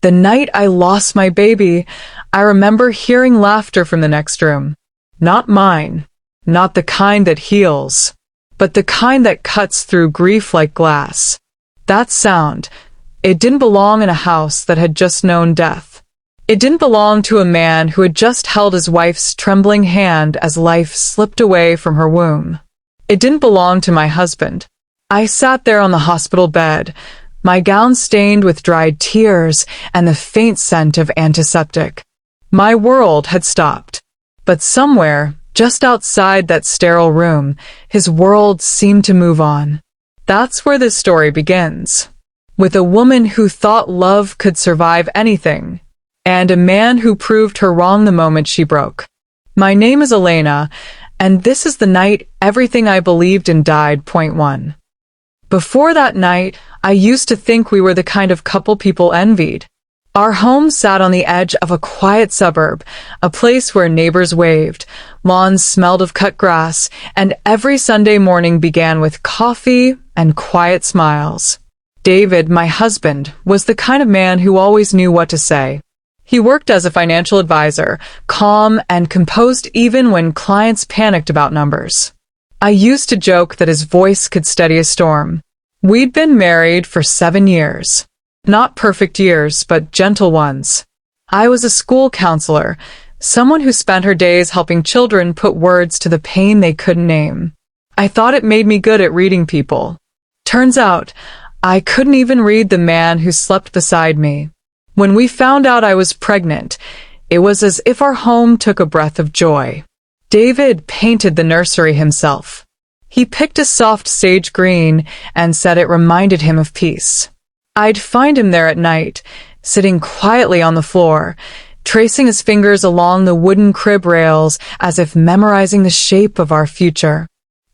The night I lost my baby, I remember hearing laughter from the next room. Not mine, not the kind that heals, but the kind that cuts through grief like glass. That sound, it didn't belong in a house that had just known death. It didn't belong to a man who had just held his wife's trembling hand as life slipped away from her womb. It didn't belong to my husband. I sat there on the hospital bed, my gown stained with dried tears and the faint scent of antiseptic. My world had stopped. But somewhere, just outside that sterile room, his world seemed to move on. That's where this story begins. With a woman who thought love could survive anything, and a man who proved her wrong the moment she broke. My name is Elena, and this is the night everything I believed in died. Point 1. Before that night, I used to think we were the kind of couple people envied. Our home sat on the edge of a quiet suburb, a place where neighbors waved, lawns smelled of cut grass, and every Sunday morning began with coffee and quiet smiles. David, my husband, was the kind of man who always knew what to say. He worked as a financial advisor, calm and composed even when clients panicked about numbers. I used to joke that his voice could steady a storm. We'd been married for 7 years. Not perfect years, but gentle ones. I was a school counselor, someone who spent her days helping children put words to the pain they couldn't name. I thought it made me good at reading people. Turns out, I couldn't even read the man who slept beside me. When we found out I was pregnant, it was as if our home took a breath of joy. David painted the nursery himself. He picked a soft sage green and said it reminded him of peace. I'd find him there at night, sitting quietly on the floor, tracing his fingers along the wooden crib rails as if memorizing the shape of our future.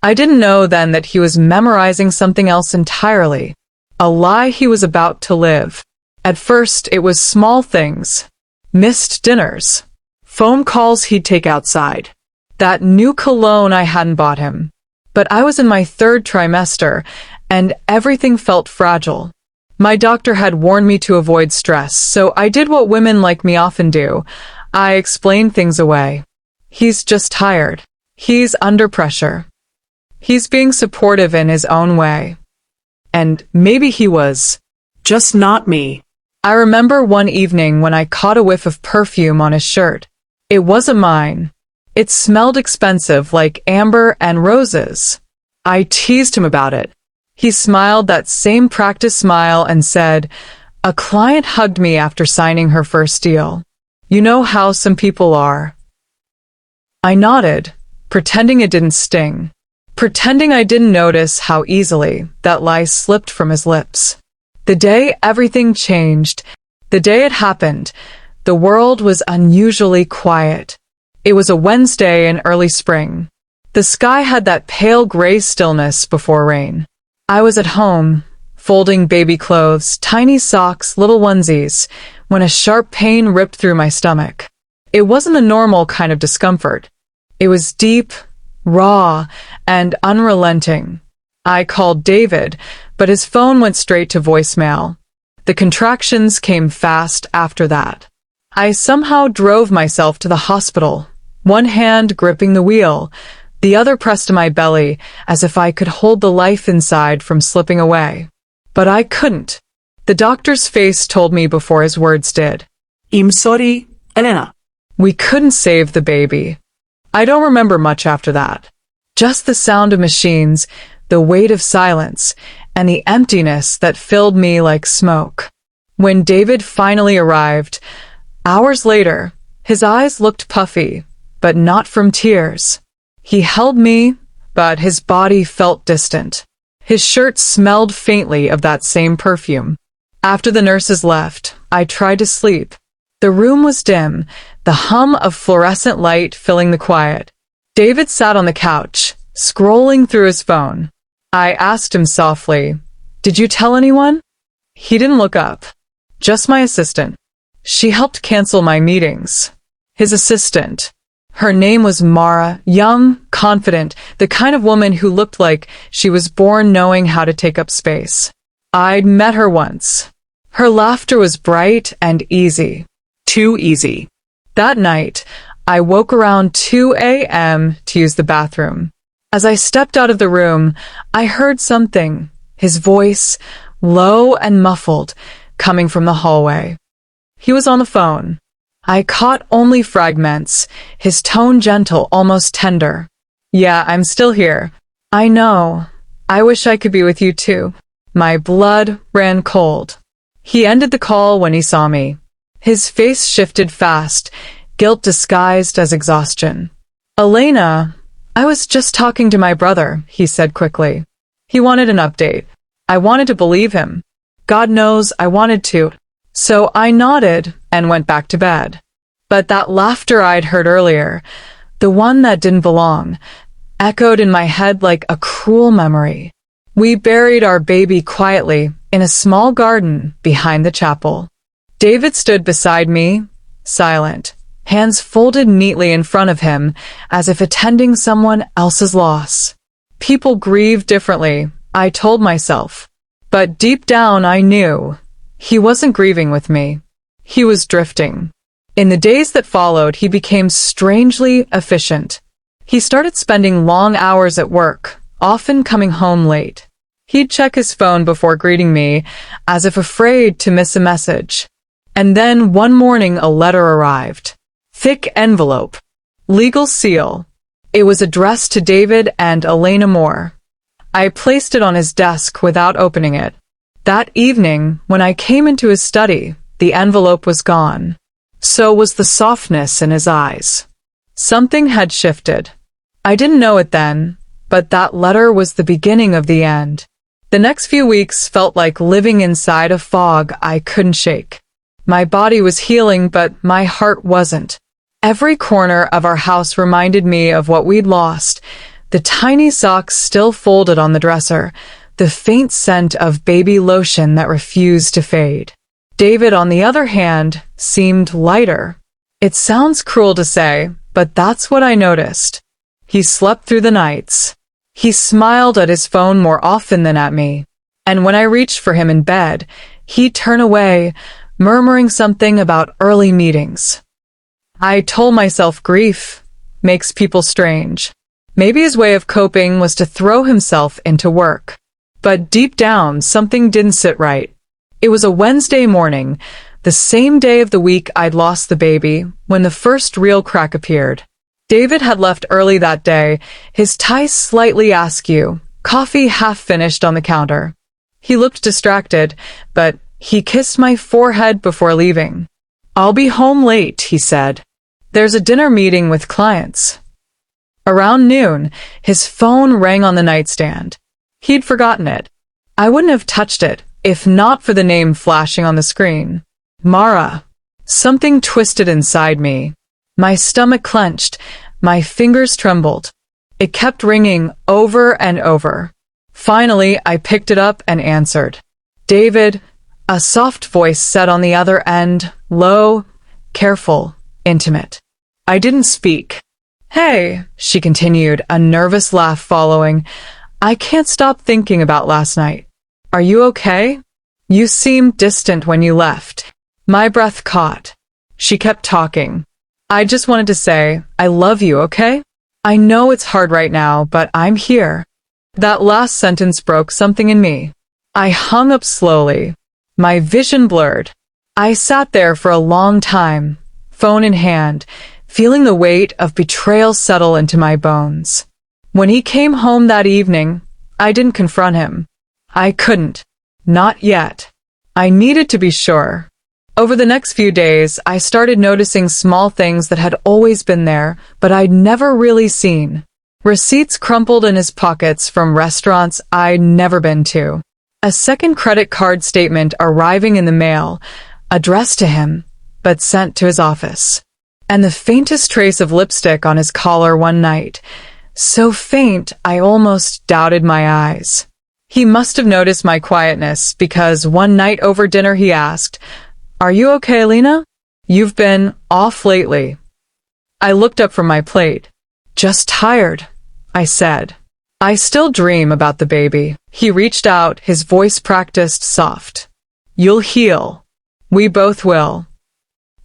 I didn't know then that he was memorizing something else entirely, a lie he was about to live. At first, it was small things. Missed dinners. Phone calls he'd take outside. That new cologne I hadn't bought him. But I was in my 3rd trimester, and everything felt fragile. My doctor had warned me to avoid stress, so I did what women like me often do. I explained things away. He's just tired. He's under pressure. He's being supportive in his own way. And maybe he was. Just not me. I remember one evening when I caught a whiff of perfume on his shirt. It wasn't mine. It smelled expensive, like amber and roses. I teased him about it. He smiled that same practice smile and said, "A client hugged me after signing her first deal. You know how some people are." I nodded, pretending it didn't sting, pretending I didn't notice how easily that lie slipped from his lips. The day everything changed, the day it happened, the world was unusually quiet. It was a Wednesday in early spring. The sky had that pale gray stillness before rain. I was at home, folding baby clothes, tiny socks, little onesies, when a sharp pain ripped through my stomach. It wasn't a normal kind of discomfort. It was deep, raw, and unrelenting. I called David, but his phone went straight to voicemail. The contractions came fast after that. I somehow drove myself to the hospital, one hand gripping the wheel, the other pressed to my belly as if I could hold the life inside from slipping away. But I couldn't. The doctor's face told me before his words did. "I'm sorry, Elena." We couldn't save the baby. I don't remember much after that. Just the sound of machines, the weight of silence, and the emptiness that filled me like smoke. When David finally arrived, hours later, his eyes looked puffy, but not from tears. He held me, but his body felt distant. His shirt smelled faintly of that same perfume. After the nurses left, I tried to sleep. The room was dim, the hum of fluorescent light filling the quiet. David sat on the couch, scrolling through his phone. I asked him softly, "Did you tell anyone?" He didn't look up. Just my assistant. She helped cancel my meetings. His assistant. Her name was Mara, young, confident, the kind of woman who looked like she was born knowing how to take up space. I'd met her once. Her laughter was bright and easy. Too easy. That night, I woke around 2 a.m. to use the bathroom. As I stepped out of the room, I heard something, his voice, low and muffled, coming from the hallway. He was on the phone. I caught only fragments, his tone gentle, almost tender. Yeah, I'm still here. I know. I wish I could be with you too. My blood ran cold. He ended the call when he saw me. His face shifted fast, guilt disguised as exhaustion. Elena, I was just talking to my brother, he said quickly. He wanted an update. I wanted to believe him. God knows I wanted to. So I nodded and went back to bed. But that laughter I'd heard earlier, the one that didn't belong, echoed in my head like a cruel memory. We buried our baby quietly in a small garden behind the chapel. David stood beside me, silent, hands folded neatly in front of him, as if attending someone else's loss. People grieve differently, I told myself. But deep down I knew he wasn't grieving with me. He was drifting. In the days that followed, he became strangely efficient. He started spending long hours at work, often coming home late. He'd check his phone before greeting me, as if afraid to miss a message. And then one morning a letter arrived. Thick envelope. Legal seal. It was addressed to David and Elena Moore. I placed it on his desk without opening it. That evening, when I came into his study, the envelope was gone. So was the softness in his eyes. Something had shifted. I didn't know it then, but that letter was the beginning of the end. The next few weeks felt like living inside a fog I couldn't shake. My body was healing, but my heart wasn't. Every corner of our house reminded me of what we'd lost. The tiny socks still folded on the dresser, the faint scent of baby lotion that refused to fade. David, on the other hand, seemed lighter. It sounds cruel to say, but that's what I noticed. He slept through the nights. He smiled at his phone more often than at me. And when I reached for him in bed, he'd turn away, murmuring something about early meetings. I told myself grief makes people strange. Maybe his way of coping was to throw himself into work. But deep down, something didn't sit right. It was a Wednesday morning, the same day of the week I'd lost the baby, when the first real crack appeared. David had left early that day, his tie slightly askew, coffee half finished on the counter. He looked distracted, but he kissed my forehead before leaving. "I'll be home late," he said. "There's a dinner meeting with clients." Around noon, his phone rang on the nightstand. He'd forgotten it. I wouldn't have touched it, if not for the name flashing on the screen. Mara. Something twisted inside me. My stomach clenched, my fingers trembled. It kept ringing over and over. Finally, I picked it up and answered. "David," a soft voice said on the other end, low, careful, intimate. I didn't speak. "Hey," she continued, a nervous laugh following. "I can't stop thinking about last night. Are you okay? You seemed distant when you left." My breath caught. She kept talking. "I just wanted to say, I love you, okay? I know it's hard right now, but I'm here." That last sentence broke something in me. I hung up slowly. My vision blurred. I sat there for a long time, phone in hand, feeling the weight of betrayal settle into my bones. When he came home that evening, I didn't confront him. I couldn't. Not yet. I needed to be sure. Over the next few days, I started noticing small things that had always been there, but I'd never really seen. Receipts crumpled in his pockets from restaurants I'd never been to. A second credit card statement arriving in the mail, addressed to him, but sent to his office. And the faintest trace of lipstick on his collar one night. So faint, I almost doubted my eyes. He must have noticed my quietness, because one night over dinner he asked, "Are you okay, Lena? You've been off lately." I looked up from my plate. "Just tired," I said. "I still dream about the baby." He reached out, his voice practiced soft. You'll heal. We both will.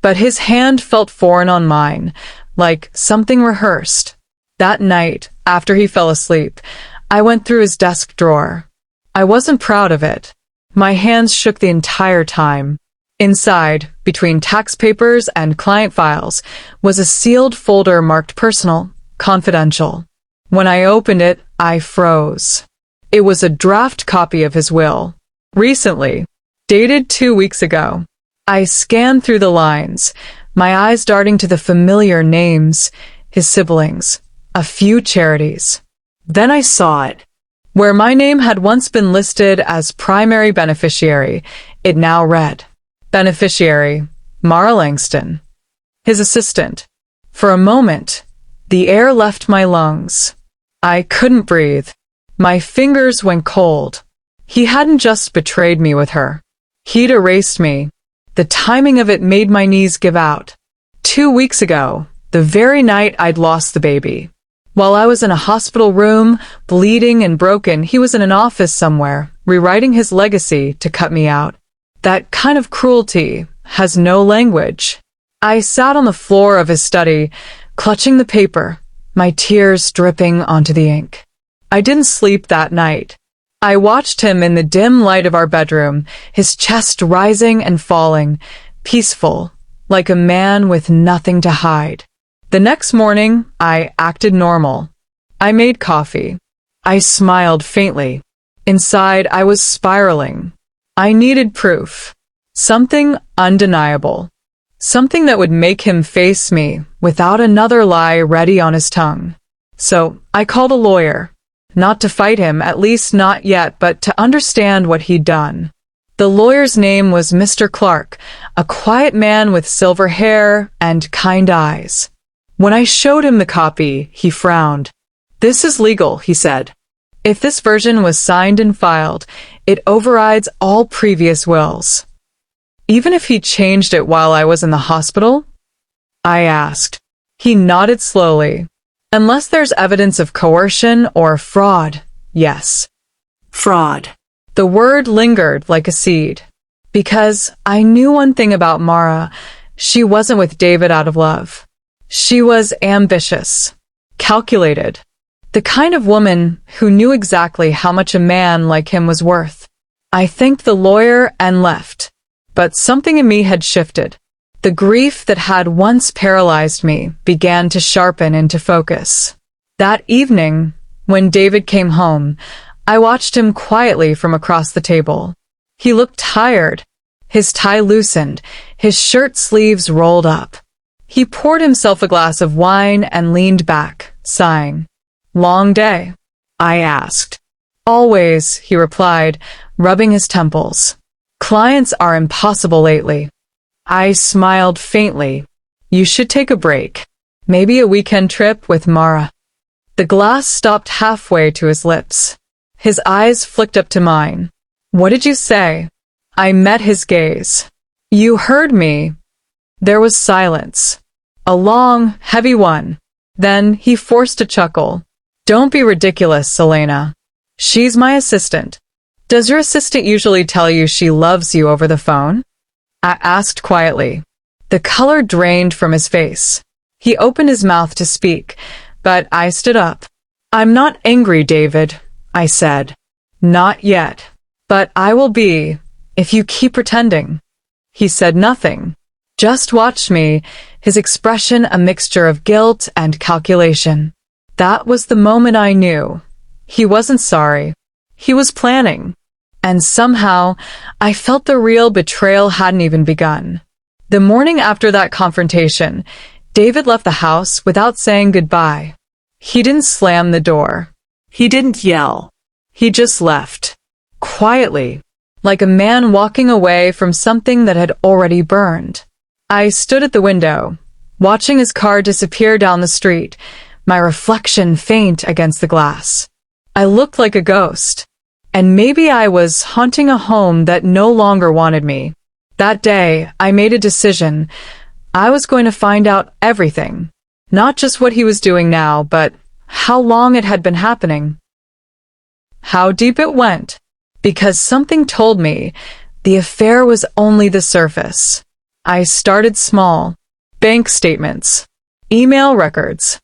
But his hand felt foreign on mine, like something rehearsed. That night, after he fell asleep, I went through his desk drawer. I wasn't proud of it. My hands shook the entire time. Inside, between tax papers and client files, was a sealed folder marked personal, confidential. When I opened it, I froze. It was a draft copy of his will. Recently, dated 2 weeks ago. I scanned through the lines, my eyes darting to the familiar names, his siblings, a few charities. Then I saw it. Where my name had once been listed as primary beneficiary, it now read, Beneficiary, Mara Langston. His assistant. For a moment, the air left my lungs. I couldn't breathe. My fingers went cold. He hadn't just betrayed me with her. He'd erased me. The timing of it made my knees give out. 2 weeks ago, the very night I'd lost the baby. While I was in a hospital room, bleeding and broken, he was in an office somewhere, rewriting his legacy to cut me out. That kind of cruelty has no language. I sat on the floor of his study, clutching the paper, my tears dripping onto the ink. I didn't sleep that night. I watched him in the dim light of our bedroom, his chest rising and falling, peaceful, like a man with nothing to hide. The next morning, I acted normal. I made coffee. I smiled faintly. Inside, I was spiraling. I needed proof. Something undeniable. Something that would make him face me without another lie ready on his tongue. So I called a lawyer. Not to fight him, at least not yet, but to understand what he'd done. The lawyer's name was Mr. Clark, a quiet man with silver hair and kind eyes. When I showed him the copy, he frowned. This is legal, he said. If this version was signed and filed, it overrides all previous wills. Even if he changed it while I was in the hospital? I asked. He nodded slowly. Unless there's evidence of coercion or fraud, yes. Fraud. The word lingered like a seed. Because I knew one thing about Mara, she wasn't with David out of love. She was ambitious, calculated, the kind of woman who knew exactly how much a man like him was worth. I thanked the lawyer and left, but something in me had shifted. The grief that had once paralyzed me began to sharpen into focus. That evening, when David came home, I watched him quietly from across the table. He looked tired, his tie loosened, his shirt sleeves rolled up. He poured himself a glass of wine and leaned back, sighing. Long day? I asked. Always, he replied, rubbing his temples. Clients are impossible lately. I smiled faintly. You should take a break. Maybe a weekend trip with Mara. The glass stopped halfway to his lips. His eyes flicked up to mine. What did you say? I met his gaze. You heard me. There was silence. A long, heavy one. Then he forced a chuckle. Don't be ridiculous, Selena. She's my assistant. Does your assistant usually tell you she loves you over the phone? I asked quietly. The color drained from his face. He opened his mouth to speak, but I stood up. I'm not angry, David, I said. Not yet. But I will be, if you keep pretending. He said nothing. Just watched me, his expression a mixture of guilt and calculation. That was the moment I knew. He wasn't sorry. He was planning. And somehow, I felt the real betrayal hadn't even begun. The morning after that confrontation, David left the house without saying goodbye. He didn't slam the door. He didn't yell. He just left. Quietly, like a man walking away from something that had already burned. I stood at the window, watching his car disappear down the street, my reflection faint against the glass. I looked like a ghost. And maybe I was haunting a home that no longer wanted me. That day, I made a decision. I was going to find out everything. Not just what he was doing now, but how long it had been happening. How deep it went. Because something told me The affair was only the surface. I started small. Bank statements, email records,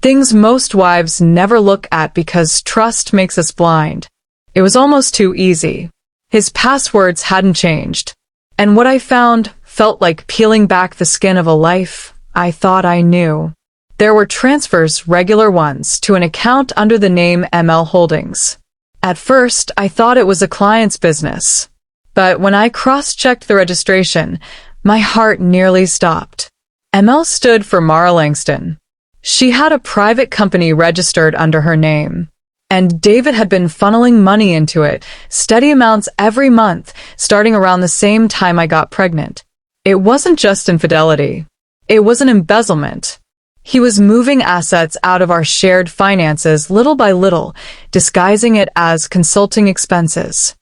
things most wives never look at because trust makes us blind. It was almost too easy. His passwords hadn't changed. And what I found felt like peeling back the skin of a life I thought I knew. There were transfers, regular ones, to an account under the name ML Holdings. At first, I thought it was a client's business. But when I cross-checked the registration, my heart nearly stopped. ML stood for Mara Langston. She had a private company registered under her name. And David had been funneling money into it, steady amounts every month, starting around the same time I got pregnant. It wasn't just infidelity. It was an embezzlement. He was moving assets out of our shared finances little by little, disguising it as consulting expenses.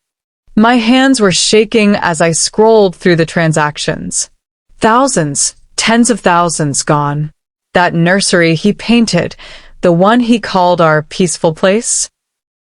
My hands were shaking as I scrolled through the transactions. Thousands, tens of thousands gone. That nursery he painted, the one he called our peaceful place.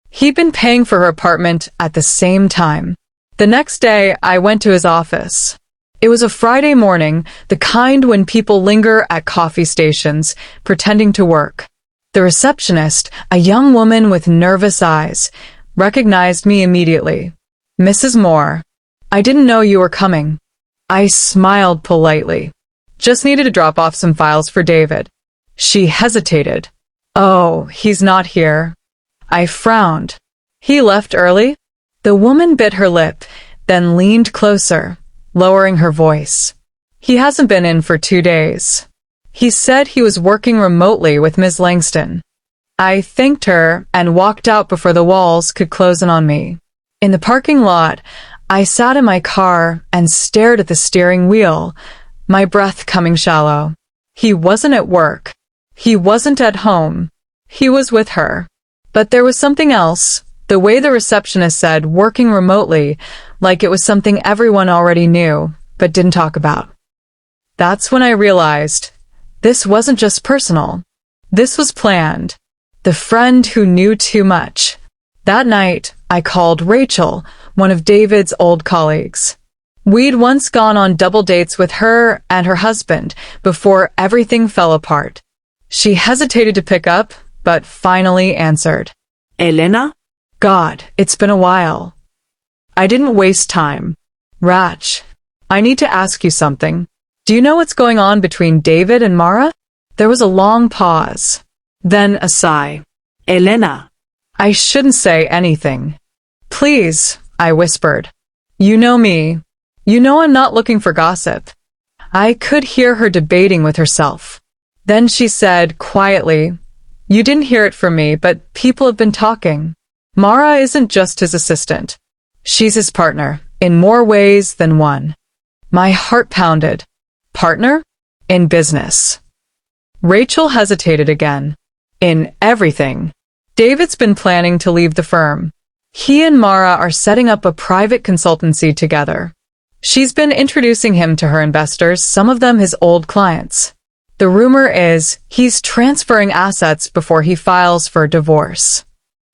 He'd been paying for her apartment at the same time. The next day, I went to his office. It was a Friday morning, the kind when people linger at coffee stations, pretending to work. The receptionist, a young woman with nervous eyes, recognized me immediately. Mrs. Moore, I didn't know you were coming. I smiled politely. Just needed to drop off some files for David. She hesitated. Oh, he's not here. I frowned. He left early? The woman bit her lip, then leaned closer, lowering her voice. He hasn't been in for 2 days. He said he was working remotely with Ms. Langston. I thanked her and walked out before the walls could close in on me. In the parking lot, I sat in my car and stared at the steering wheel, my breath coming shallow. He wasn't at work. He wasn't at home. He was with her. But there was something else, the way the receptionist said working remotely, like it was something everyone already knew, but didn't talk about. That's when I realized this wasn't just personal. This was planned. The friend who knew too much. That night, I called Rachel, one of David's old colleagues. We'd once gone on double dates with her and her husband before everything fell apart. She hesitated to pick up, but finally answered. Elena? God, it's been a while. I didn't waste time. Rach, I need to ask you something. Do you know what's going on between David and Mara? There was a long pause. Then a sigh. Elena. I shouldn't say anything. Please, I whispered. You know me. You know I'm not looking for gossip. I could hear her debating with herself. Then she said quietly, You didn't hear it from me, but people have been talking. Mara isn't just his assistant. She's his partner, in more ways than one. My heart pounded. Partner? In business. Rachel hesitated again. In everything. David's been planning to leave the firm. He and Mara are setting up a private consultancy together. She's been introducing him to her investors, some of them his old clients. The rumor is he's transferring assets before he files for divorce.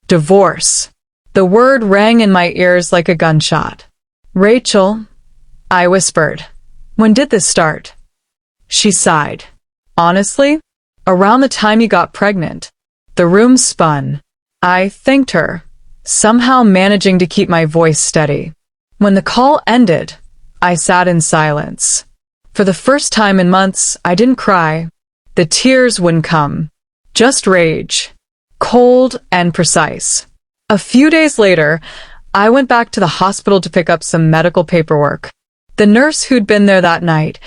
Divorce. The word rang in my ears like a gunshot. Rachel, I whispered. When did this start? She sighed. Honestly, around the time you got pregnant. The room spun. I thanked her, somehow managing to keep my voice steady. When the call ended, I sat in silence. For the first time in months, I didn't cry. The tears wouldn't come. Just rage. Cold and precise. A few days later, I went back to the hospital to pick up some medical paperwork. The nurse who'd been there that night,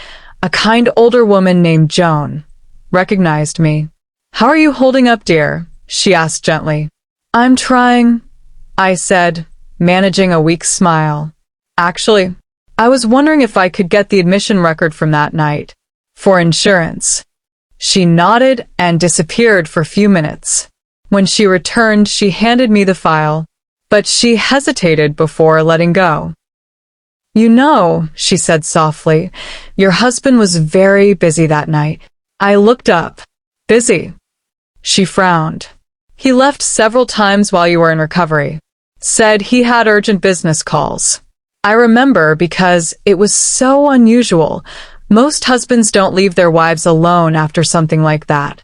a kind older woman named Joan, recognized me. How are you holding up, dear? She asked gently. I'm trying, I said, managing a weak smile. Actually, I was wondering if I could get the admission record from that night. For insurance. She nodded and disappeared for a few minutes. When she returned, she handed me the file, but she hesitated before letting go. You know, she said softly, your husband was very busy that night. I looked up. Busy. She frowned. He left several times while you were in recovery. Said he had urgent business calls. I remember because it was so unusual. Most husbands don't leave their wives alone after something like that.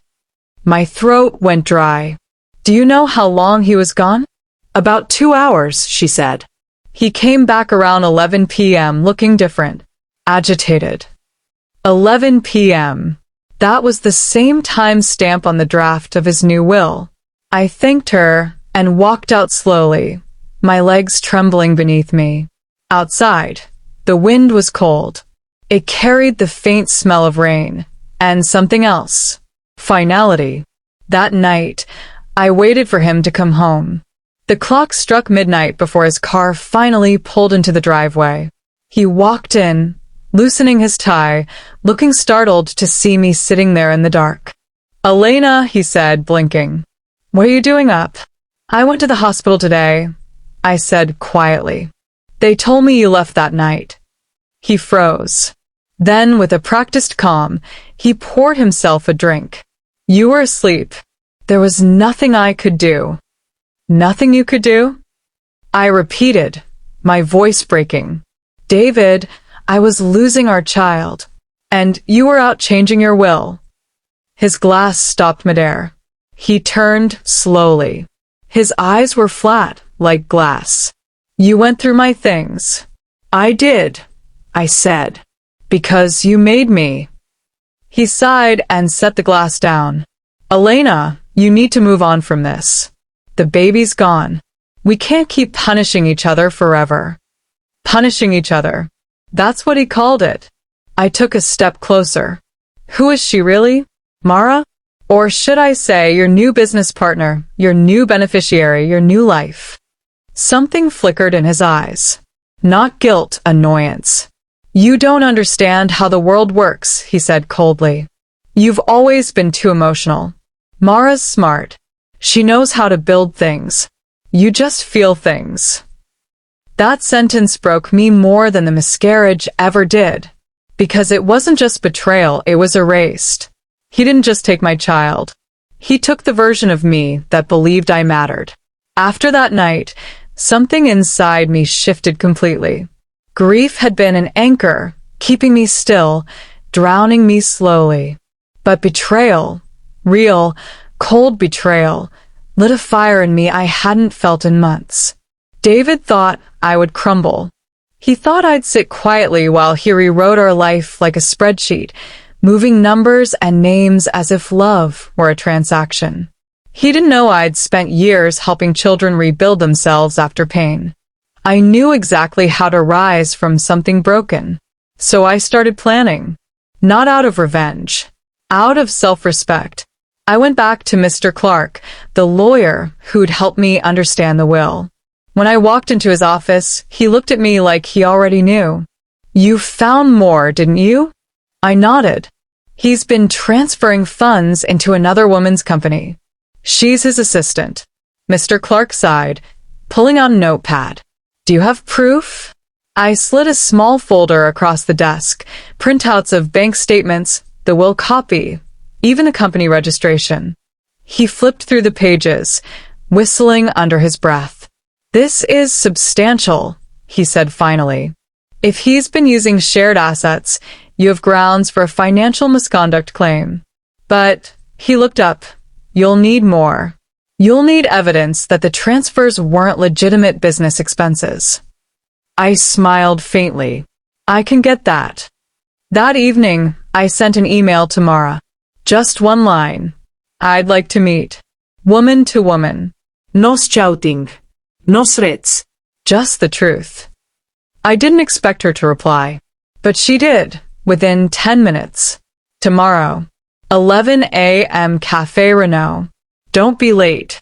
My throat went dry. Do you know how long he was gone? About 2 hours, she said. He came back around 11 p.m. looking different, agitated. 11 p.m. That was the same time stamp on the draft of his new will. I thanked her and walked out slowly, my legs trembling beneath me. Outside, the wind was cold. It carried the faint smell of rain and something else. Finality. That night, I waited for him to come home. The clock struck midnight before his car finally pulled into the driveway. He walked in, loosening his tie, looking startled to see me sitting there in the dark. "Elena," he said, blinking. "What are you doing up?" "I went to the hospital today," I said quietly. "They told me you left that night." He froze. Then, with a practiced calm, he poured himself a drink. "You were asleep. There was nothing I could do." "Nothing you could do?" I repeated, my voice breaking. "David, I was losing our child, and you were out changing your will." His glass stopped midair. He turned slowly. His eyes were flat, like glass. "You went through my things." "I did," I said, "because you made me." He sighed and set the glass down. "Elena, you need to move on from this. The baby's gone. We can't keep punishing each other forever." Punishing each other. That's what he called it. I took a step closer. "Who is she really? Mara? Or should I say your new business partner, your new beneficiary, your new life?" Something flickered in his eyes. Not guilt, annoyance. "You don't understand how the world works," he said coldly. "You've always been too emotional. Mara's smart. She knows how to build things. You just feel things." That sentence broke me more than the miscarriage ever did. Because it wasn't just betrayal, it was erased. He didn't just take my child. He took the version of me that believed I mattered. After that night, something inside me shifted completely. Grief had been an anchor, keeping me still, drowning me slowly. But betrayal, real, cold betrayal, lit a fire in me I hadn't felt in months. David thought I would crumble. He thought I'd sit quietly while he rewrote our life like a spreadsheet, moving numbers and names as if love were a transaction. He didn't know I'd spent years helping children rebuild themselves after pain. I knew exactly how to rise from something broken. So I started planning. Not out of revenge. Out of self-respect. I went back to Mr. Clark, the lawyer who'd helped me understand the will. When I walked into his office, he looked at me like he already knew. "You found more, didn't you?" I nodded. "He's been transferring funds into another woman's company. She's his assistant." Mr. Clark sighed, pulling out a notepad. "Do you have proof?" I slid a small folder across the desk, printouts of bank statements, the will copy, even a company registration. He flipped through the pages, whistling under his breath. "This is substantial," he said finally. "If he's been using shared assets, you have grounds for a financial misconduct claim." But he looked up. "You'll need more. You'll need evidence that the transfers weren't legitimate business expenses." I smiled faintly. "I can get that." That evening, I sent an email to Mara. Just one line. "I'd like to meet. Woman to woman. No shouting. No threats. Just the truth." I didn't expect her to reply. But she did, within 10 minutes. "Tomorrow, 11 a.m. Café Renault. Don't be late."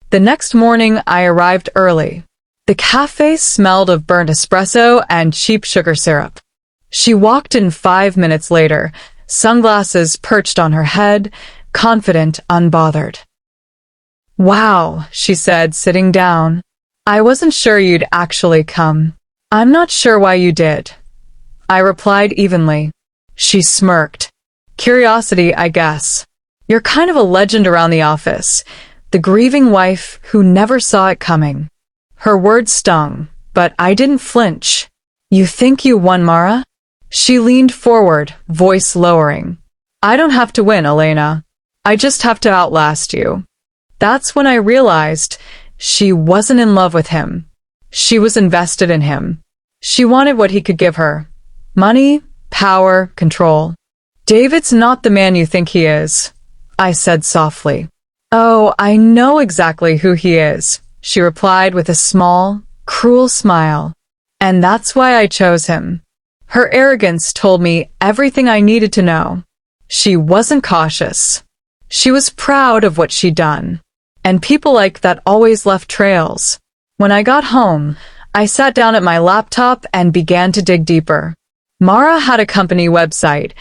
The next morning, I arrived early. The cafe smelled of burnt espresso and cheap sugar syrup. She walked in 5 minutes later, sunglasses perched on her head, confident, unbothered. "Wow," she said, sitting down. "I wasn't sure you'd actually come." "I'm not sure why you did," I replied evenly. She smirked. "Curiosity, I guess. You're kind of a legend around the office, the grieving wife who never saw it coming." Her words stung, but I didn't flinch. You think you won, Mara? She leaned forward, voice lowering. I don't have to win, Elena. I just have to outlast you. That's when I realized she wasn't in love with him. She was invested in him. She wanted what he could give her. Money, power, control. David's not the man you think he is, I said softly. Oh, I know exactly who he is, she replied with a small, cruel smile. And that's why I chose him. Her arrogance told me everything I needed to know. She wasn't cautious. She was proud of what she'd done. And people like that always left trails. When I got home, I sat down at my laptop and began to dig deeper. Mara had a company website,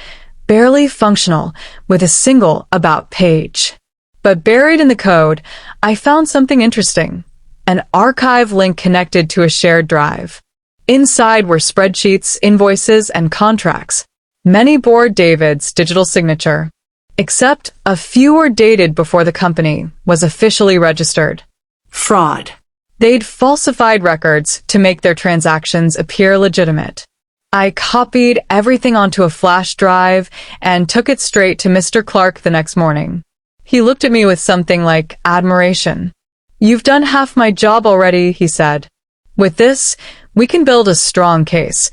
barely functional, with a single About page. But buried in the code, I found something interesting. An archive link connected to a shared drive. Inside were spreadsheets, invoices, and contracts. Many bore David's digital signature. Except a few were dated before the company was officially registered. Fraud. They'd falsified records to make their transactions appear legitimate. I copied everything onto a flash drive and took it straight to Mr. Clark the next morning. He looked at me with something like admiration. You've done half my job already, he said. With this, we can build a strong case,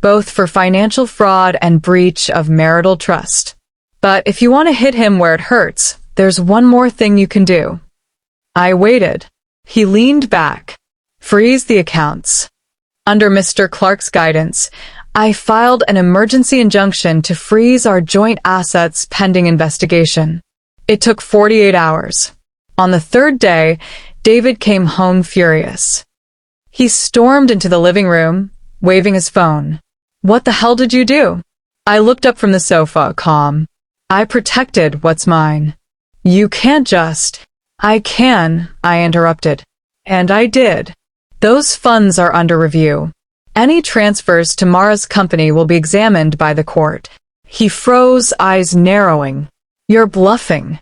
both for financial fraud and breach of marital trust. But if you want to hit him where it hurts, there's one more thing you can do. I waited. He leaned back. Freeze the accounts. Under Mr. Clark's guidance, I filed an emergency injunction to freeze our joint assets pending investigation. It took 48 hours. On the third day, David came home furious. He stormed into the living room, waving his phone. What the hell did you do? I looked up from the sofa, calm. I protected what's mine. You can't just. I can, I interrupted. And I did. Those funds are under review. Any transfers to Mara's company will be examined by the court. He froze, eyes narrowing. You're bluffing.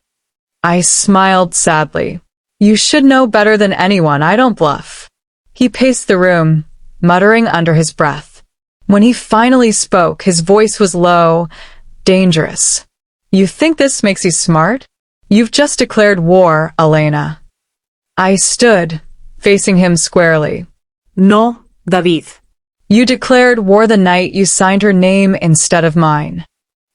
I smiled sadly. You should know better than anyone, I don't bluff. He paced the room, muttering under his breath. When he finally spoke, his voice was low, dangerous. You think this makes you smart? You've just declared war, Elena. I stood, facing him squarely. No, David. You declared war the night you signed her name instead of mine.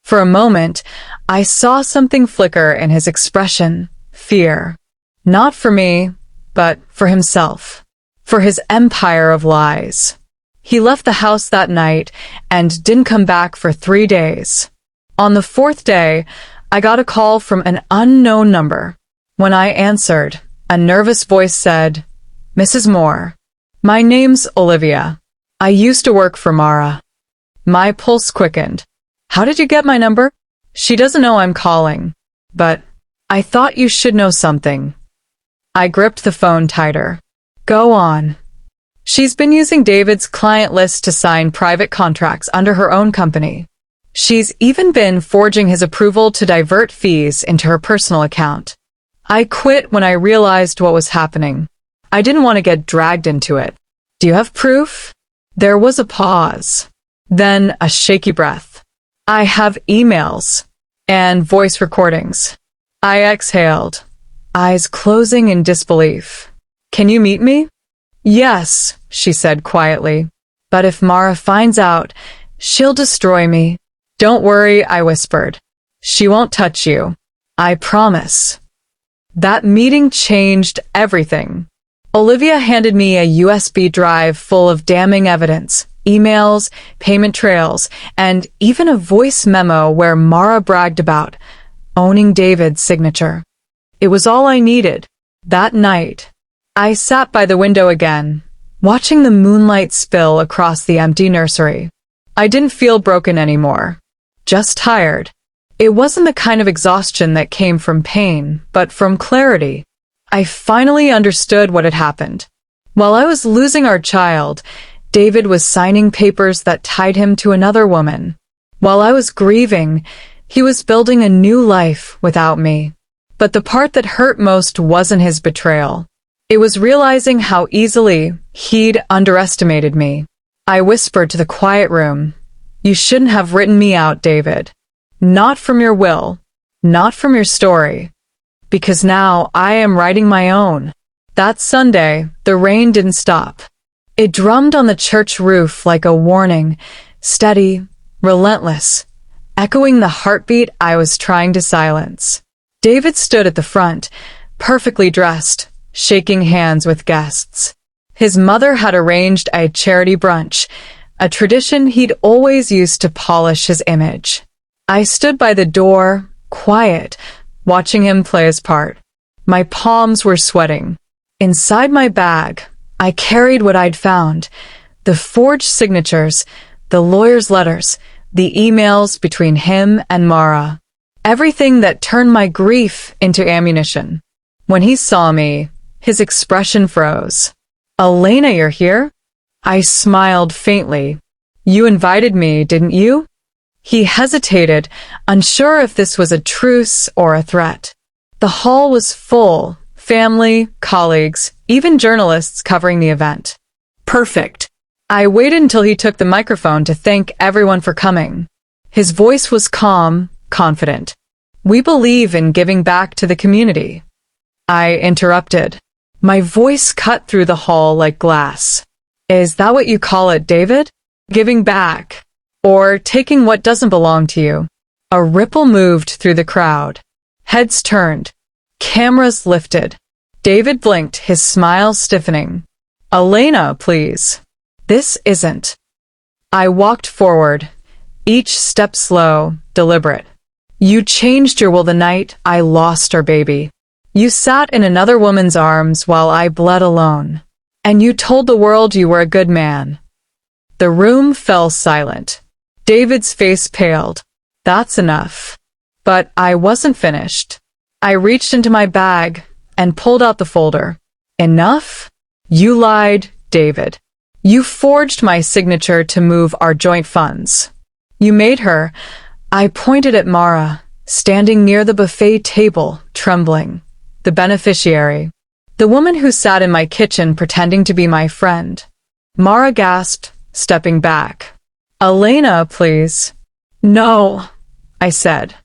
For a moment, I saw something flicker in his expression, fear. Not for me, but for himself. For his empire of lies. He left the house that night and didn't come back for 3 days. On the fourth day, I got a call from an unknown number. When I answered, a nervous voice said, Mrs. Moore. My name's Olivia. I used to work for Mara. My pulse quickened. How did you get my number? She doesn't know I'm calling. But I thought you should know something. I gripped the phone tighter. Go on. She's been using David's client list to sign private contracts under her own company. She's even been forging his approval to divert fees into her personal account. I quit when I realized what was happening. I didn't want to get dragged into it. Do you have proof? There was a pause. Then a shaky breath. I have emails and voice recordings. I exhaled, eyes closing in disbelief. Can you meet me? Yes, she said quietly. But if Mara finds out, she'll destroy me. Don't worry, I whispered. She won't touch you. I promise. That meeting changed everything. Olivia handed me a USB drive full of damning evidence, emails, payment trails, and even a voice memo where Mara bragged about owning David's signature. It was all I needed. That night, I sat by the window again, watching the moonlight spill across the empty nursery. I didn't feel broken anymore, just tired. It wasn't the kind of exhaustion that came from pain, but from clarity. I finally understood what had happened. While I was losing our child, David was signing papers that tied him to another woman. While I was grieving, he was building a new life without me. But the part that hurt most wasn't his betrayal. It was realizing how easily he'd underestimated me. I whispered to the quiet room. You shouldn't have written me out, David. Not from your will, not from your story. Because now I am writing my own. That Sunday, the rain didn't stop. It drummed on the church roof like a warning, steady, relentless, echoing the heartbeat I was trying to silence. David stood at the front, perfectly dressed, shaking hands with guests. His mother had arranged a charity brunch, a tradition he'd always used to polish his image. I stood by the door, quiet, watching him play his part. My palms were sweating. Inside my bag, I carried what I'd found: the forged signatures, the lawyer's letters, the emails between him and Mara. Everything that turned my grief into ammunition. When he saw me, his expression froze. Elena, you're here? I smiled faintly. You invited me, didn't you? He hesitated, unsure if this was a truce or a threat. The hall was full, family, colleagues, even journalists covering the event. Perfect. I waited until he took the microphone to thank everyone for coming. His voice was calm, confident. We believe in giving back to the community. I interrupted. My voice cut through the hall like glass. Is that what you call it, David? Giving back? Or taking what doesn't belong to you? A ripple moved through the crowd. Heads turned. Cameras lifted. David blinked, his smile stiffening. Elena, please. This isn't. I walked forward, each step slow, deliberate. You changed your will the night I lost our baby. You sat in another woman's arms while I bled alone. And you told the world you were a good man. The room fell silent. David's face paled. That's enough. But I wasn't finished. I reached into my bag and pulled out the folder. Enough? You lied, David. You forged my signature to move our joint funds. You made her. I pointed at Mara, standing near the buffet table, trembling. The beneficiary. The woman who sat in my kitchen pretending to be my friend. Mara gasped, stepping back. Elena, please. No, I said.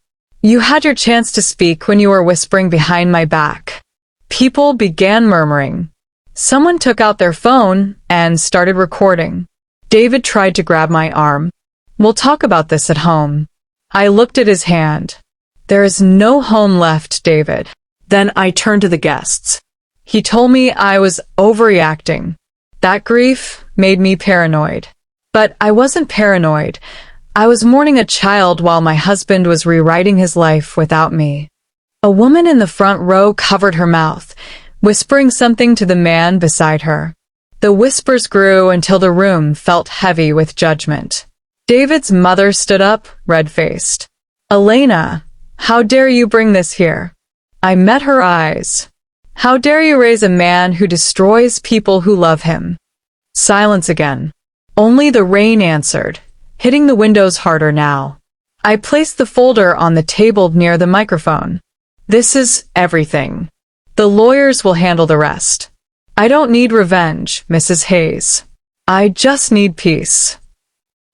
You had your chance to speak when you were whispering behind my back. People began murmuring. Someone took out their phone and started recording. David tried to grab my arm. We'll talk about this at home. I looked at his hand. There is no home left, David. Then I turned to the guests. He told me I was overreacting. That grief made me paranoid. But I wasn't paranoid. I was mourning a child while my husband was rewriting his life without me. A woman in the front row covered her mouth, whispering something to the man beside her. The whispers grew until the room felt heavy with judgment. David's mother stood up, red-faced. Elena, how dare you bring this here? I met her eyes. How dare you raise a man who destroys people who love him? Silence again. Only the rain answered, hitting the windows harder now. I placed the folder on the table near the microphone. This is everything. The lawyers will handle the rest. I don't need revenge, Mrs. Hayes. I just need peace.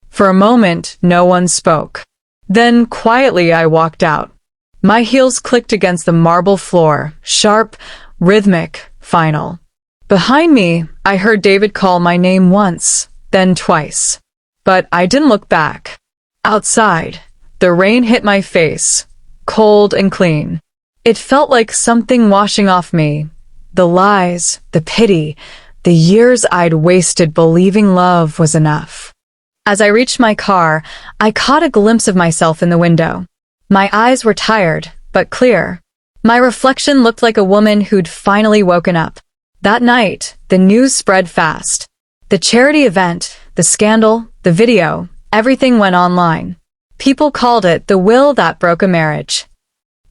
For a moment, no one spoke. Then, quietly, I walked out. My heels clicked against the marble floor, sharp, rhythmic, final. Behind me, I heard David call my name once, then twice. But I didn't look back. Outside, the rain hit my face, cold and clean. It felt like something washing off me. The lies, the pity, the years I'd wasted believing love was enough. As I reached my car, I caught a glimpse of myself in the window. My eyes were tired, but clear. My reflection looked like a woman who'd finally woken up. That night, the news spread fast. The charity event, the scandal, the video, everything went online. People called it the will that broke a marriage.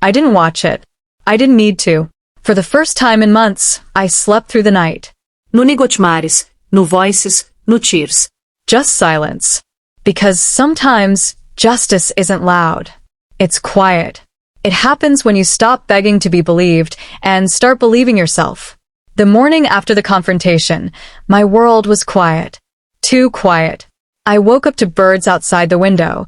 I didn't watch it. I didn't need to. For the first time in months, I slept through the night. No Nigotmares, no voices, no cheers. Just silence. Because sometimes justice isn't loud. It's quiet. It happens when you stop begging to be believed and start believing yourself. The morning after the confrontation, my world was quiet. Too quiet. I woke up to birds outside the window,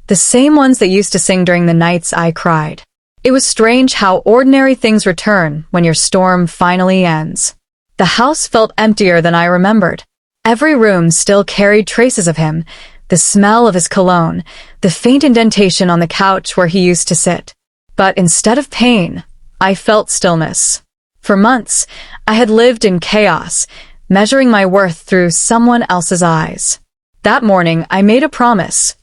the same ones that used to sing during the nights I cried. It was strange how ordinary things return when your storm finally ends. The house felt emptier than I remembered. Every room still carried traces of him, the smell of his cologne, the faint indentation on the couch where he used to sit. But instead of pain, I felt stillness. For months, I had lived in chaos, measuring my worth through someone else's eyes. That morning, I made a promise.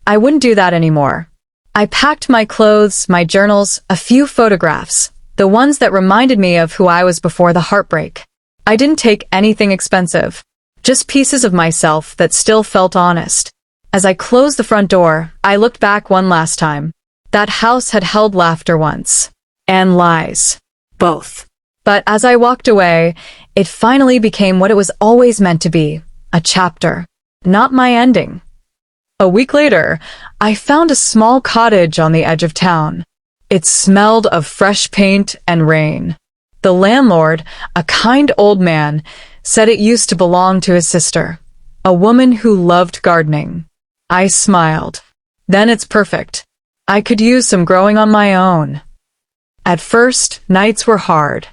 I wouldn't do that anymore. I packed my clothes, my journals, a few photographs, the ones that reminded me of who I was before the heartbreak. I didn't take anything expensive, just pieces of myself that still felt honest. As I closed the front door, I looked back one last time. That house had held laughter once. And lies. Both. But as I walked away, it finally became what it was always meant to be, a chapter, not my ending. A week later, I found a small cottage on the edge of town. It smelled of fresh paint and rain. The landlord, a kind old man, said it used to belong to his sister, a woman who loved gardening. I smiled. Then it's perfect. I could use some growing on my own. At first, nights were hard.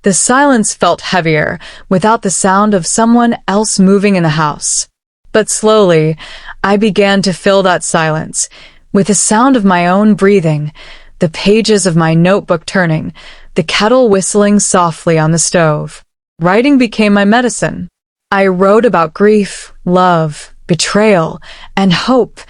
The silence felt heavier without the sound of someone else moving in the house. But slowly, I began to fill that silence with the sound of my own breathing, the pages of my notebook turning, the kettle whistling softly on the stove. Writing became my medicine. I wrote about grief, love, betrayal, and hope,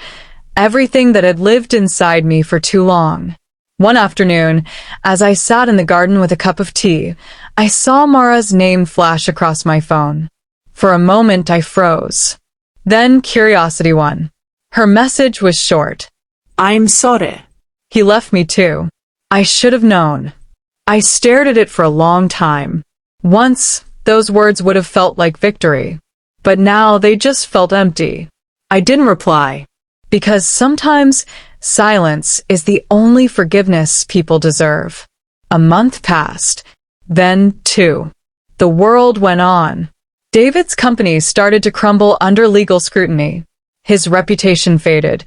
everything that had lived inside me for too long. One afternoon, as I sat in the garden with a cup of tea, I saw Mara's name flash across my phone. For a moment, I froze. Then curiosity won. Her message was short. I'm sorry. He left me too. I should have known. I stared at it for a long time. Once, those words would have felt like victory. But now they just felt empty. I didn't reply. Because sometimes silence is the only forgiveness people deserve. A month passed. Then 2. The world went on. David's company started to crumble under legal scrutiny. His reputation faded,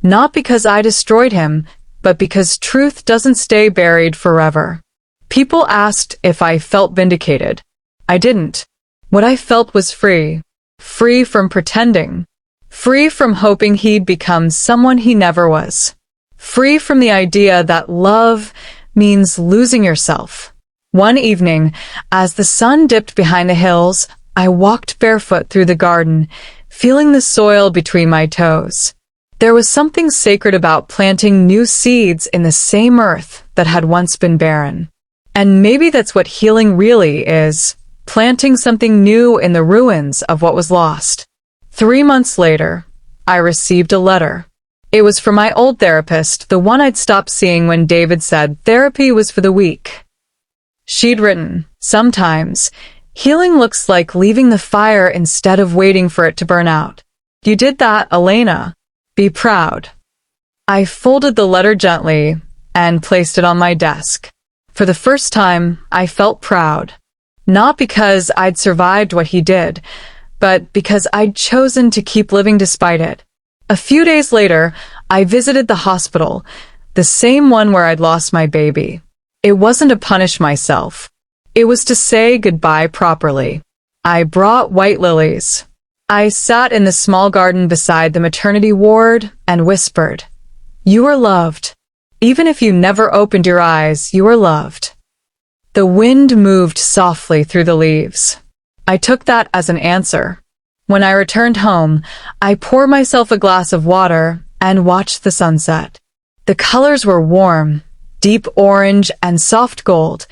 not because I destroyed him, but because truth doesn't stay buried forever. People asked if I felt vindicated. I didn't. What I felt was free. Free from pretending. Free from hoping he'd become someone he never was. Free from the idea that love means losing yourself. One evening, as the sun dipped behind the hills, I walked barefoot through the garden, feeling the soil between my toes. There was something sacred about planting new seeds in the same earth that had once been barren. And maybe that's what healing really is, planting something new in the ruins of what was lost. 3 months later, I received a letter. It was from my old therapist, the one I'd stopped seeing when David said therapy was for the weak. She'd written, "Sometimes, healing looks like leaving the fire instead of waiting for it to burn out. You did that, Elena. Be proud." I folded the letter gently and placed it on my desk. For the first time, I felt proud. Not because I'd survived what he did, but because I'd chosen to keep living despite it. A few days later, I visited the hospital, the same one where I'd lost my baby. It wasn't to punish myself. It was to say goodbye properly. I brought white lilies. I sat in the small garden beside the maternity ward and whispered, "You are loved. Even if you never opened your eyes, you are loved." The wind moved softly through the leaves. I took that as an answer. When I returned home, I poured myself a glass of water and watched the sunset. The colors were warm, deep orange and soft gold,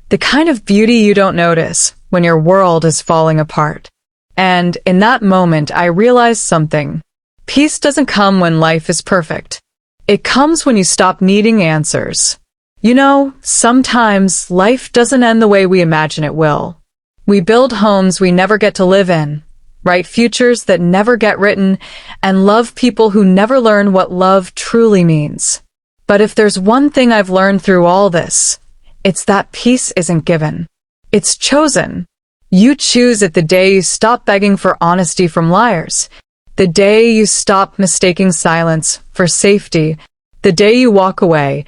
the kind of beauty you don't notice when your world is falling apart. And in that moment, I realized something. Peace doesn't come when life is perfect. It comes when you stop needing answers. You know, sometimes life doesn't end the way we imagine it will. We build homes we never get to live in, write futures that never get written, and love people who never learn what love truly means. But if there's one thing I've learned through all this, it's that peace isn't given. It's chosen. You choose it the day you stop begging for honesty from liars, the day you stop mistaking silence for safety, the day you walk away,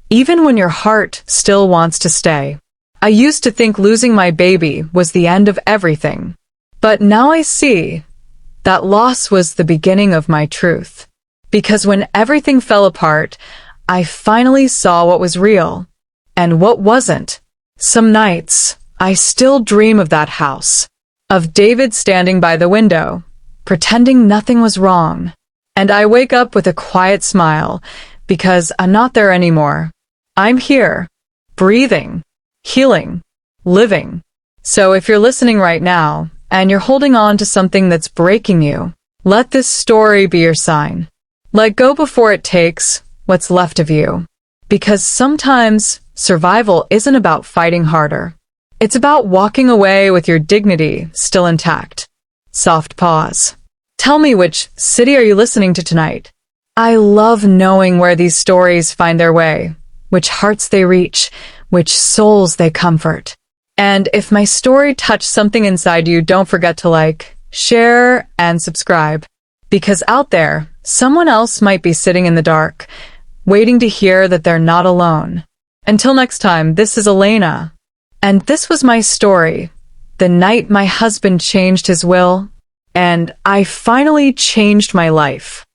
even when your heart still wants to stay. I used to think losing my baby was the end of everything. But now I see that loss was the beginning of my truth. Because when everything fell apart, I finally saw what was real and what wasn't. Some nights, I still dream of that house, of David standing by the window, pretending nothing was wrong. And I wake up with a quiet smile because I'm not there anymore. I'm here, breathing, healing, living. So if you're listening right now and you're holding on to something that's breaking you, let this story be your sign. Let go before it takes what's left of you. Because sometimes survival isn't about fighting harder. It's about walking away with your dignity still intact. Soft pause. Tell me, which city are you listening to tonight? I love knowing where these stories find their way, which hearts they reach, which souls they comfort. And if my story touched something inside you, don't forget to like, share, and subscribe. Because out there, someone else might be sitting in the dark, waiting to hear that they're not alone. Until next time, this is Elena. And this was my story, the night my husband changed his will, and I finally changed my life.